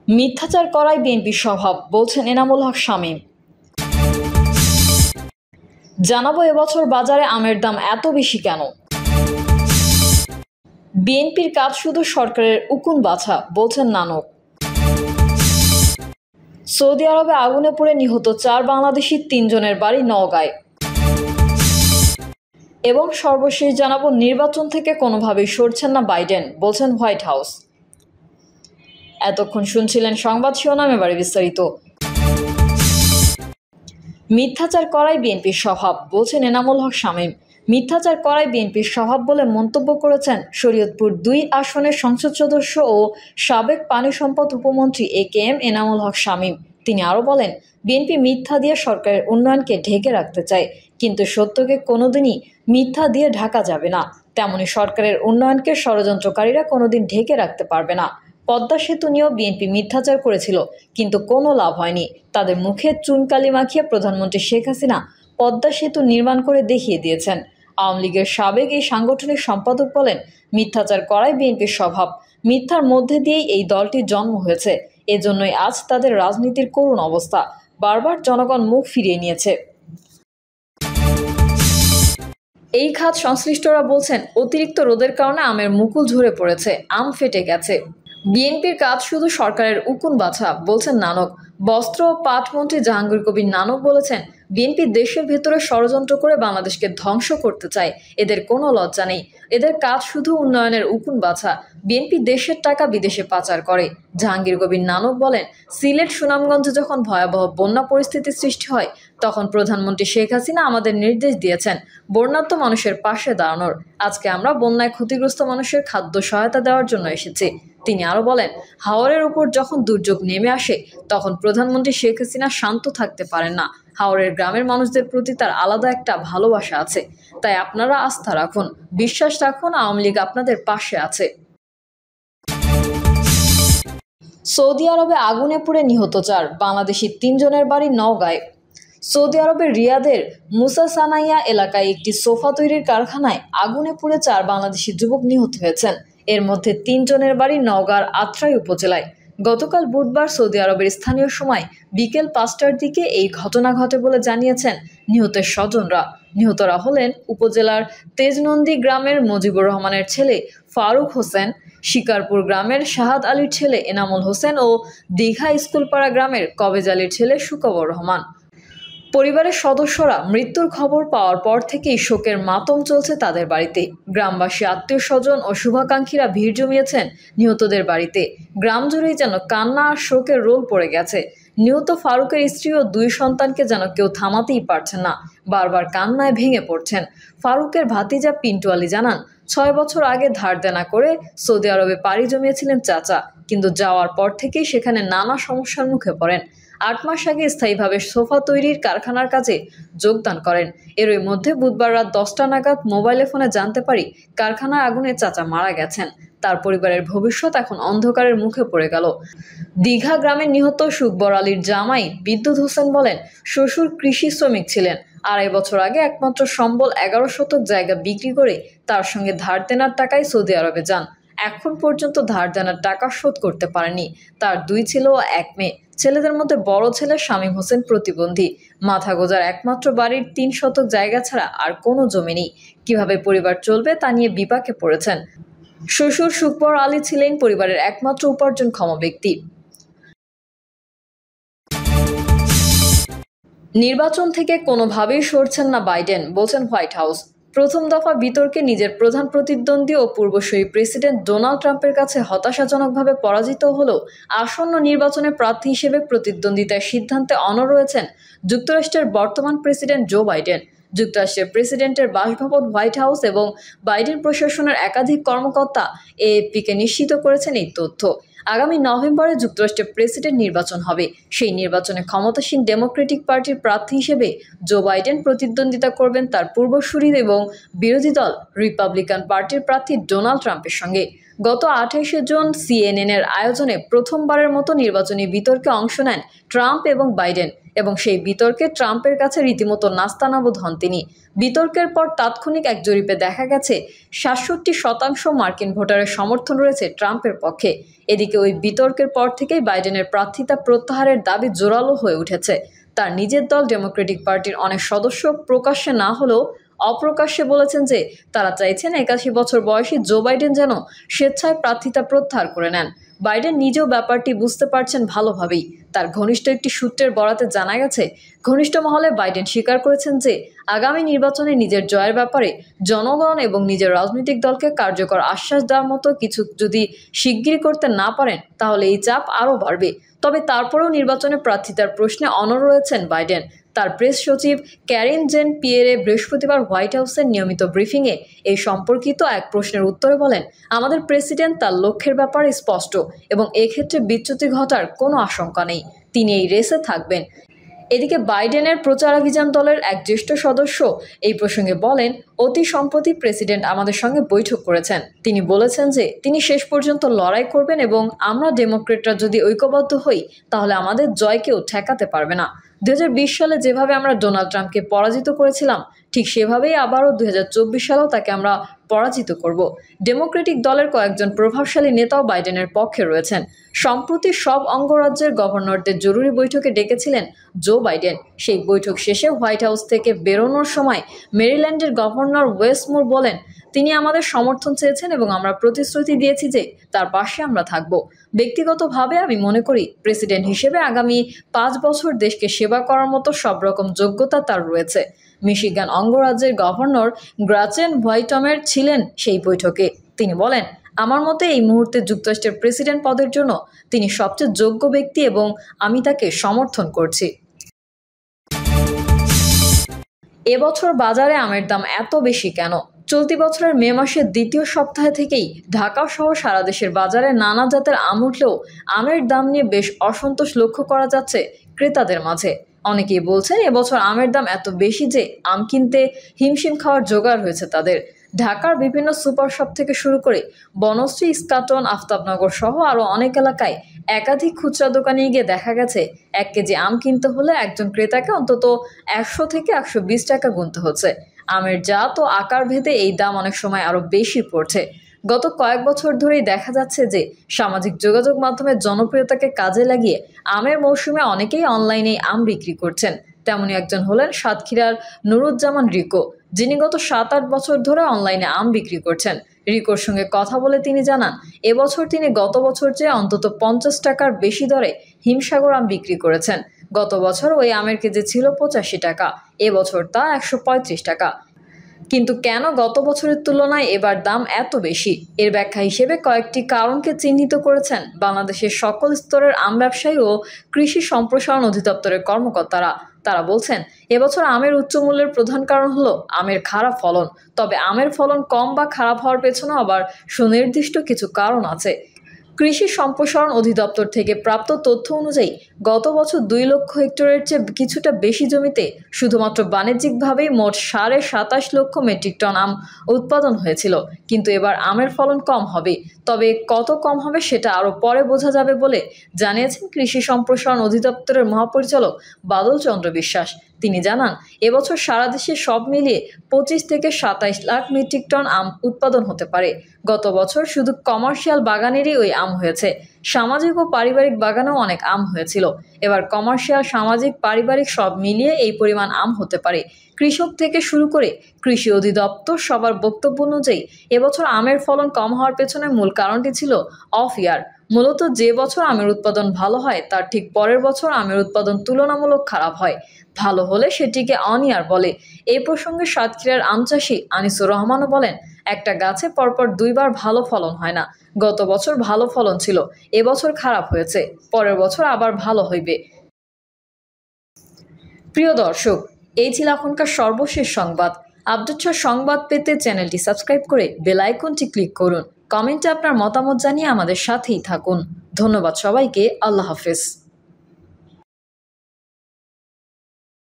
মিথ্যাচার করাই বিএনপির স্বভাব, বলছেন এনামুল হক শামীম। জানাবো এবছর বাজারে আমের দাম এত বেশি কেন। বিএনপির কাজ শুধু সরকারের উকুন বাছা, বলছেন নানক। সৌদি আরবে আগুনে পুড়ে নিহত 4 বাংলাদেশি, 3 জনের বাড়ি নওগাঁয়। এবং সর্বশেষ জানাবো নির্বাচন থেকে কোনোভাবেই সরছেন না বাইডেন, বলছেন হোয়াইট হাউস। এতক্ষণ শুনছিলেন সংবাদ শিরোনাম, এবারে বিস্তারিত। মিথ্যাচার করাই বিএনপির স্বভাব, বলছেন এনামুল হক শামীম। মিথ্যাচার করাই বিএনপির স্বভাব বলে মন্তব্য করেছেন শরীয়তপুর 2 আসনের সংসদ সদস্য ও সাবেক পানি সম্পদ উপমন্ত্রী একেএম এনামুল হক শামীম। তিনি আরও বলেন, বিএনপি মিথ্যা দিয়ে সরকারের উন্নয়নকে ঢেকে রাখতে চায়, কিন্তু সত্যকে কোনোদিনই মিথ্যা দিয়ে ঢাকা যাবে না। তেমনি সরকারের উন্নয়নকে ষড়যন্ত্রকারীরা কোনোদিন ঢেকে রাখতে পারবে না। পদ্মা সেতু নিয়েও বিএনপি মিথ্যাচার করেছিল, কিন্তু কোনো লাভ হয়নি। তাদের মুখে চুনকালি মাখিয়ে প্রধানমন্ত্রী শেখ হাসিনা পদ্মা সেতু নির্মাণ করে দেখিয়ে দিয়েছেন। আওয়ামী লীগের সাবেক এই সাংগঠনিক সম্পাদক বলেন, মিথ্যাচার করাই বিএনপির স্বভাব। মিথ্যার মধ্যে দিয়েই এই দলটির জন্ম হয়েছে। এজন্যই আজ তাদের রাজনীতির করুণ অবস্থা। বারবার জনগণ মুখ ফিরিয়ে নিয়েছে। এই খাত সংশ্লিষ্টরা বলছেন, অতিরিক্ত রোদের কারণে আমের মুকুল ঝরে পড়েছে, আম ফেটে গেছে। বিএনপির কাজ শুধু সরকারের উকুন বাছা, বলছেন নানক। বস্ত্র ও পাট মন্ত্রী জাহাঙ্গীর কবির নানক বলেছেন, বিএনপি দেশের ভেতরে ষড়যন্ত্র করে বাংলাদেশকে ধ্বংস করতে চায়। এদের কোনো লজ্জা নেই। এদের কাজ শুধু উন্নয়নের উকুন বাছা। বিএনপি দেশের টাকা বিদেশে পাচার করে। জাহাঙ্গীর কবির নানক বলেন, সিলেট সুনামগঞ্জে যখন ভয়াবহ বন্যা পরিস্থিতির সৃষ্টি হয়, তখন প্রধানমন্ত্রী শেখ হাসিনা আমাদের নির্দেশ দিয়েছেন বন্যার্ত মানুষের পাশে দাঁড়ানোর। আজকে আমরা বন্যায় ক্ষতিগ্রস্ত মানুষের খাদ্য সহায়তা দেওয়ার জন্য এসেছি। তিনি আরও বলেন, হাওরের উপর যখন দুর্যোগ নেমে আসে, তখন প্রধানমন্ত্রী শেখ হাসিনা শান্ত থাকতে পারেন না। হাওরের গ্রামের মানুষদের প্রতি তার আলাদা একটা ভালোবাসা আছে। তাই আপনারা আস্থা রাখুন, বিশ্বাস রাখুন, আওয়ামী লীগ আপনাদের পাশে আছে। সৌদি আরবে আগুনে পুড়ে নিহত 4 বাংলাদেশি, 3 জনের বাড়ি নওগাঁয়। সৌদি আরবের রিয়াদের মুসা সানাইয়া এলাকায় একটি সোফা তৈরির কারখানায় আগুনে পুড়ে 4 বাংলাদেশি যুবক নিহত হয়েছেন। এর মধ্যে 3 জনের বাড়ি নওগাঁর আত্রাই উপজেলায়। গতকাল বুধবার সৌদি আরবের স্থানীয় সময় বিকেল 5টার দিকে এই ঘটনা ঘটে বলে জানিয়েছেন নিহতের স্বজনরা। নিহতরা হলেন উপজেলার তেজনন্দী গ্রামের মুজিবুর রহমানের ছেলে ফারুক হোসেন, শিকারপুর গ্রামের শাহাদ আলীর ছেলে এনামুল হোসেন ও দীঘা স্কুলপাড়া গ্রামের কবেজ আলীর ছেলে সুকবর রহমান। পরিবারের সদস্যরা মৃত্যুর খবর পাওয়ার পর থেকেই শোকের মাতম চলছে তাদের বাড়িতে। গ্রামবাসী, আত্মীয় স্বজন ও শুভাকাঙ্ক্ষীরা ভিড় জমিয়েছেন নিহতদের বাড়িতে। গ্রাম জুড়েই যেন কান্না আর শোকের রোল পড়ে গেছে। নিহত ফারুকের স্ত্রী ও 2 সন্তানকে যেন কেউ থামাতেই পারছেন না, বারবার কান্নায় ভেঙে পড়ছেন। ফারুকের ভাতিজা পিন্টু আলী জানান, 6 বছর আগে ধার দেনা করে সৌদি আরবে পাড়ি জমিয়েছিলেন চাচা, কিন্তু যাওয়ার পর থেকেই সেখানে নানা সমস্যার মুখে পড়েন। 8 মাস আগে স্থায়ীভাবে সোফা তৈরির কারখানার কাজে যোগদান করেন। এরই মধ্যে বুধবার রাত 10টা নাগাদ মোবাইলে ফোনে জানতে পারি কারখানার আগুনে চাচা মারা গেছেন। তার পরিবারের ভবিষ্যৎ এখন অন্ধকারের মুখে পড়ে গেল। দীঘা গ্রামের নিহত সুকবর আলীর জামাই বিদ্যুৎ হোসেন বলেন, শ্বশুর কৃষি শ্রমিক ছিলেন। 2.5 বছর আগে একমাত্র সম্বল 11 শতক জায়গা বিক্রি করে তার সঙ্গে ধার দেনার টাকায় সৌদি আরবে যান। এখন পর্যন্ত ধার দেনার টাকা শোধ করতে পারেনি। তার 2 ছেলে ও 1 মেয়ে। ছেলেদের মধ্যে বড় ছেলে শামীম হোসেন প্রতিবন্ধী। মাথা গোজার একমাত্র বাড়ির 3 শতক জায়গা ছাড়া আর কোনো জমি নেই। কিভাবে পরিবার চলবে তা নিয়ে বিপাকে পড়েছেন। শ্বশুর সুকবর আলী ছিলেন পরিবারের একমাত্র উপার্জনক্ষম ব্যক্তি। নির্বাচন থেকে কোনোভাবেই সরছেন না বাইডেন, বলছেন হোয়াইট হাউস। প্রথম দফা বিতর্কে নিজের প্রধান প্রতিদ্বন্দ্বী ও পূর্বসূরি প্রেসিডেন্ট ডোনাল্ড ট্রাম্পের কাছে হতাশাজনকভাবে পরাজিত হলেও আসন্ন নির্বাচনে প্রার্থী হিসেবে প্রতিদ্বন্দ্বিতার সিদ্ধান্তে অনড় রয়েছেন যুক্তরাষ্ট্রের বর্তমান প্রেসিডেন্ট জো বাইডেন। যুক্তরাষ্ট্রের প্রেসিডেন্টের বাসভবন হোয়াইট হাউস এবং বাইডেন প্রশাসনের একাধিক কর্মকর্তা এএফপিকে নিশ্চিত করেছেন এই তথ্য। আগামী নভেম্বরে যুক্তরাষ্ট্রের প্রেসিডেন্ট নির্বাচন হবে। সেই নির্বাচনে ক্ষমতাসীন ডেমোক্রেটিক পার্টির প্রার্থী হিসেবে জো বাইডেন প্রতিদ্বন্দ্বিতা করবেন তার পূর্বসূরি এবং বিরোধী দল রিপাবলিকান পার্টির প্রার্থী ডোনাল্ড ট্রাম্পের সঙ্গে। গত 28শে জুন সিএনএনের আয়োজনে প্রথমবারের মতো নির্বাচনী বিতর্কে অংশ নেন ট্রাম্প এবং বাইডেন এবং সেই বিতর্কে ট্রাম্পের কাছে রীতিমতো নাস্তানাবুদ হন তিনি। বিতর্কের পর তাৎক্ষণিক এক জরিপে দেখা গেছে ৬৭% মার্কিন ভোটারের সমর্থন রয়েছে ট্রাম্পের পক্ষে। এদিকে ওই বিতর্কের পর থেকেই বাইডেনের প্রার্থিতা প্রত্যাহারের দাবি জোরালো হয়ে উঠেছে। তার নিজের দল ডেমোক্রেটিক পার্টির অনেক সদস্য প্রকাশ্যে না হলেও অপ্রকাশ্যে বলেছেন যে তারা চাইছেন ৮১ বছর বয়সী জো বাইডেন যেন স্বেচ্ছায় প্রার্থিতা প্রত্যাহার করে নেন। বাইডেন নিজেও ব্যাপারটি বুঝতে পারছেন ভালোভাবেই। তার ঘনিষ্ঠ একটি সূত্রের বরাতে জানা গেছে, ঘনিষ্ঠ মহলে বাইডেন স্বীকার করেছেন যে আগামী নির্বাচনে নিজের জয়ের ব্যাপারে জনগণ এবং নিজের রাজনৈতিক দলকে কার্যকর আশ্বাস দেওয়ার মতো কিছু যদি শিগগিরই করতে না পারেন তাহলে এই চাপ আরও বাড়বে। তবে তারপরেও নির্বাচনে প্রার্থিতার প্রশ্নে অনড় রয়েছেন বাইডেন। তার প্রেস সচিব ক্যারিন জেন পিয়েরে বৃহস্পতিবার হোয়াইট হাউসের নিয়মিত ব্রিফিংয়ে এই সম্পর্কিত এক প্রশ্নের উত্তরে বলেন, আমাদের প্রেসিডেন্ট তার লক্ষ্যের ব্যাপারে স্পষ্ট এবং এক্ষেত্রে বিচ্যুতি ঘটার কোনো আশঙ্কা নেই। তিনি এই রেসে থাকবেন। এদিকে বাইডেনের প্রচারাভিযান দলের এক জ্যেষ্ঠ সদস্য এই প্রসঙ্গে বলেন, অতি সম্প্রতি প্রেসিডেন্ট আমাদের সঙ্গে বৈঠক করেছেন। তিনি বলেছেন যে তিনি শেষ পর্যন্ত লড়াই করবেন এবং আমরা ডেমোক্রেটরা যদি ঐক্যবদ্ধ হই তাহলে আমাদের জয় কেউ ঠেকাতে পারবে না। ২০২০ সালে যেভাবে আমরা ডোনাল্ড ট্রাম্পকে পরাজিত করেছিলাম ঠিক সেভাবেই আবারও ২০২৪ সালেও তাকে আমরা পরাজিত করব। ডেমোক্রেটিক দলের কয়েকজন প্রভাবশালী নেতাও বাইডেনের পক্ষে রয়েছেন। সম্প্রতি সব অঙ্গরাজ্যের গভর্নরদের জরুরি বৈঠকে ডেকেছিলেন জো বাইডেন। সেই বৈঠক শেষে হোয়াইট হাউস থেকে বেরোনোর সময় মেরিল্যান্ডের গভর্নর ওয়েস মুর বলেন, তিনি আমাদের সমর্থন চেয়েছেন এবং আমরা প্রতিশ্রুতি দিয়েছি যে তার পাশে আমরা থাকব। ব্যক্তিগতভাবে আমি মনে করি প্রেসিডেন্ট হিসেবে আগামী ৫ বছর দেশকে সেবা করার মতো সব রকম যোগ্যতা তার রয়েছে। মিশিগান অঙ্গরাজ্যের গভর্নর গ্রাচেন হোয়াইটমের ছিলেন সেই বৈঠকে। তিনি বলেন, আমার মতে এই মুহূর্তে যুক্তরাষ্ট্রের প্রেসিডেন্ট পদের জন্য তিনি সবচেয়ে যোগ্য ব্যক্তি এবং আমি তাকে সমর্থন করছি। এবছর বাজারে আমের দাম এত বেশি কেন? চলতি বছরের মে মাসের দ্বিতীয় সপ্তাহে থেকেই ঢাকা সহ সারা দেশের বাজারে নানা জাতের আম উঠলেও আমের দাম নিয়ে বেশ অসন্তোষ লক্ষ্য করা যাচ্ছে ক্রেতাদের মাঝে। অনেকেই বলছেন এবছর আমের দাম এত বেশি যে আম কিনতে হিমশিম খাওয়ার জোগাড় হয়েছে তাদের। ঢাকার বিভিন্ন সুপার শপ থেকে শুরু করে বনশ্রী, ইস্কাটন, আফতাবনগর সহ আরও অনেক এলাকায় একাধিক খুচরা দোকানে গিয়ে দেখা গেছে ১ কেজি আম কিনতে হলে একজন ক্রেতাকে অন্তত ১০০ থেকে ১২০ টাকা গুনতে হচ্ছে। আমের জাত ও আকার ভেদে এই দাম অনেক সময় আরও বেশি পড়ছে। গত কয়েক বছর ধরেই দেখা যাচ্ছে যে সামাজিক যোগাযোগ মাধ্যমের জনপ্রিয়তাকে কাজে লাগিয়ে আমের মৌসুমে অনেকেই অনলাইনে আম বিক্রি করছেন। তেমনই একজন হলেন সাতক্ষীরার নুরুজ্জামান রিকো, যিনি গত ৭-৮ বছর ধরে অনলাইনে আম বিক্রি করছেন। রিকোর সঙ্গে কথা বলে তিনি জানান, এবছর তিনি গত বছর চেয়ে অন্তত ৫০ টাকার বেশি দরে হিমসাগর আম বিক্রি করেছেন। গত বছর ওই আমের কেজি ছিল ৮৫ টাকা, এবছর তা ১৩৫ টাকা। কিন্তু কেন গত বছরের তুলনায় এবার দাম এত বেশি? এর ব্যাখ্যা হিসেবে কয়েকটি কারণকে চিহ্নিত করেছেন বাংলাদেশের সকল স্তরের আম ব্যবসায়ী ও কৃষি সম্প্রসারণ অধিদপ্তরের কর্মকর্তারা। তারা বলছেন, এবছর আমের উচ্চ মূল্যের প্রধান কারণ হলো আমের খারাপ ফলন। তবে আমের ফলন কম বা খারাপ হওয়ার পেছনে আবার সুনির্দিষ্ট কিছু কারণ আছে। কৃষি সম্প্রসারণ অধিদপ্তর থেকে প্রাপ্ত তথ্য অনুযায়ী গত বছর ২ লক্ষ হেক্টরের চেয়ে কিছুটা বেশি জমিতে শুধুমাত্র বাণিজ্যিকভাবেই মোট ২৭.৫ লক্ষ মেট্রিক টন আম উৎপাদন হয়েছিল। কিন্তু এবার আমের ফলন কম হবে, তবে কত কম হবে সেটা আরও পরে বোঝা যাবে বলে জানিয়েছেন কৃষি সম্প্রসারণ অধিদপ্তরের মহাপরিচালক বাদল চন্দ্র বিশ্বাস। তিনি জানান, এবছর সারা দেশে সব মিলিয়ে ২৫ থেকে ২৭ লাখ মেট্রিক টন আম উৎপাদন হতে পারে। গত বছর শুধু কমার্শিয়াল বাগানেরই ওই আম হয়েছে, সামাজিক ও পারিবারিক বাগানেও অনেক আম হয়েছিল। এবার কমার্শিয়াল, সামাজিক, পারিবারিক সব মিলিয়ে এই পরিমাণ আম হতে পারে। কৃষক থেকে শুরু করে কৃষি অধিদপ্তর সবার বক্তব্য অনুযায়ী এবছর আমের ফলন কম হওয়ার পেছনে মূল কারণটি ছিল অফ ইয়ার। মূলত যে বছর আমের উৎপাদন ভালো হয় তার ঠিক পরের বছর আমের উৎপাদন তুলনামূলক খারাপ হয়। ভালো হলে সেটিকে অন ইয়ার বলে। এই প্রসঙ্গে সাতক্ষীরার আম চাষি আনিসুর রহমানও বলেন, একটা গাছে পরপর ২ বার ভালো ফলন হয় না। গত বছর ভালো ফলন ছিল, এবছর খারাপ হয়েছে, পরের বছর আবার ভালো হইবে। প্রিয় দর্শক, এই ছিল এখনকার সর্বশেষ সংবাদ। আপডেট সংবাদ পেতে চ্যানেলটি সাবস্ক্রাইব করে বেল আইকনটি ক্লিক করুন। কমেন্টে আপনার মতামত জানিয়ে আমাদের সাথেই থাকুন। ধন্যবাদ সবাইকে। আল্লাহ হাফেজ।